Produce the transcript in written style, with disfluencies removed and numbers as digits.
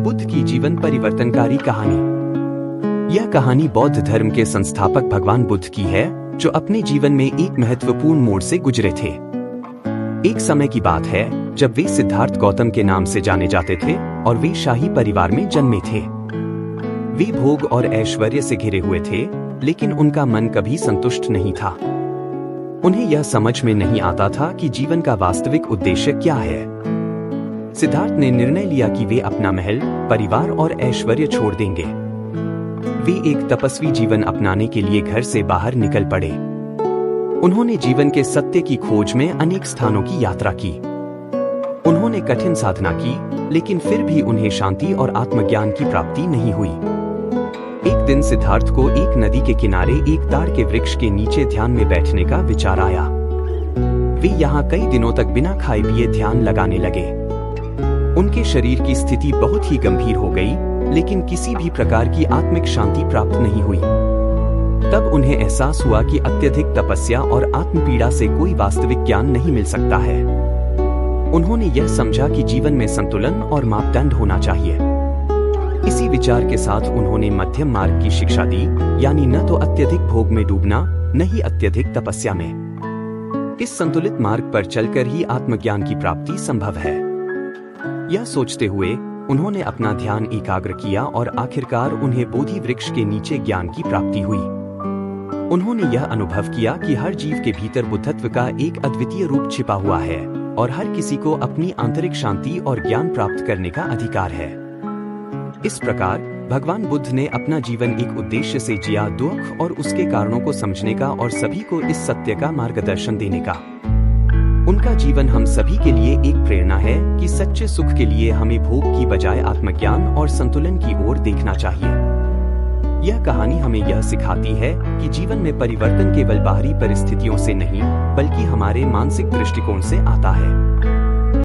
बुद्ध की जीवन परिवर्तनकारी कहानी। यह कहानी बौद्ध धर्म के संस्थापक भगवान बुद्ध की है, जो अपने जीवन में एक महत्वपूर्ण मोड़ से गुजरे थे। एक समय की बात है जब वे सिद्धार्थ गौतम के नाम से जाने जाते थे और वे शाही परिवार में जन्मे थे। वे भोग और ऐश्वर्य से घिरे हुए थे, लेकिन उनका मन कभी संतुष्ट नहीं था। उन्हें यह समझ में नहीं आता था कि जीवन का वास्तविक उद्देश्य क्या है। सिद्धार्थ ने निर्णय लिया कि वे अपना महल, परिवार और ऐश्वर्य छोड़ देंगे। वे एक तपस्वी जीवन अपनाने के लिए घर से बाहर निकल पड़े। उन्होंने जीवन के सत्य की खोज में अनेक स्थानों की यात्रा की। उन्होंने कठिन साधना की, लेकिन फिर भी उन्हें शांति और आत्मज्ञान की प्राप्ति नहीं हुई। एक दिन सिद्धार्थ को एक नदी के किनारे एक ताड़ के वृक्ष के नीचे ध्यान में बैठने का विचार आया। वे यहाँ कई दिनों तक बिना खाए पिए ध्यान लगाने लगे। उनके शरीर की स्थिति बहुत ही गंभीर हो गई, लेकिन किसी भी प्रकार की आत्मिक शांति प्राप्त नहीं हुई। तब उन्हें एहसास हुआ कि अत्यधिक तपस्या और आत्मपीड़ा से कोई वास्तविक ज्ञान नहीं मिल सकता है। उन्होंने यह समझा कि जीवन में संतुलन और मापदंड होना चाहिए। इसी विचार के साथ उन्होंने मध्यम मार्ग की शिक्षा दी, यानी न तो अत्यधिक भोग में डूबना, न ही अत्यधिक तपस्या में। इस संतुलित मार्ग पर चलकर ही आत्मज्ञान की प्राप्ति संभव है। यह सोचते हुए उन्होंने अपना ध्यान एकाग्र किया और आखिरकार उन्हें बोधि वृक्ष के नीचे ज्ञान की प्राप्ति हुई। उन्होंने यह अनुभव किया कि हर जीव के भीतर बुद्धत्व का एक अद्वितीय रूप छिपा हुआ है और हर किसी को अपनी आंतरिक शांति और ज्ञान प्राप्त करने का अधिकार है। इस प्रकार भगवान बुद्ध ने अपना जीवन एक उद्देश्य से जिया, दुख और उसके कारणों को समझने का और सभी को इस सत्य का मार्गदर्शन देने का। उनका जीवन हम सभी के लिए एक प्रेरणा है कि सच्चे सुख के लिए हमें भोग की बजाय आत्मज्ञान और संतुलन की ओर देखना चाहिए। यह कहानी हमें यह सिखाती है कि जीवन में परिवर्तन केवल बाहरी परिस्थितियों से नहीं, बल्कि हमारे मानसिक दृष्टिकोण से आता है।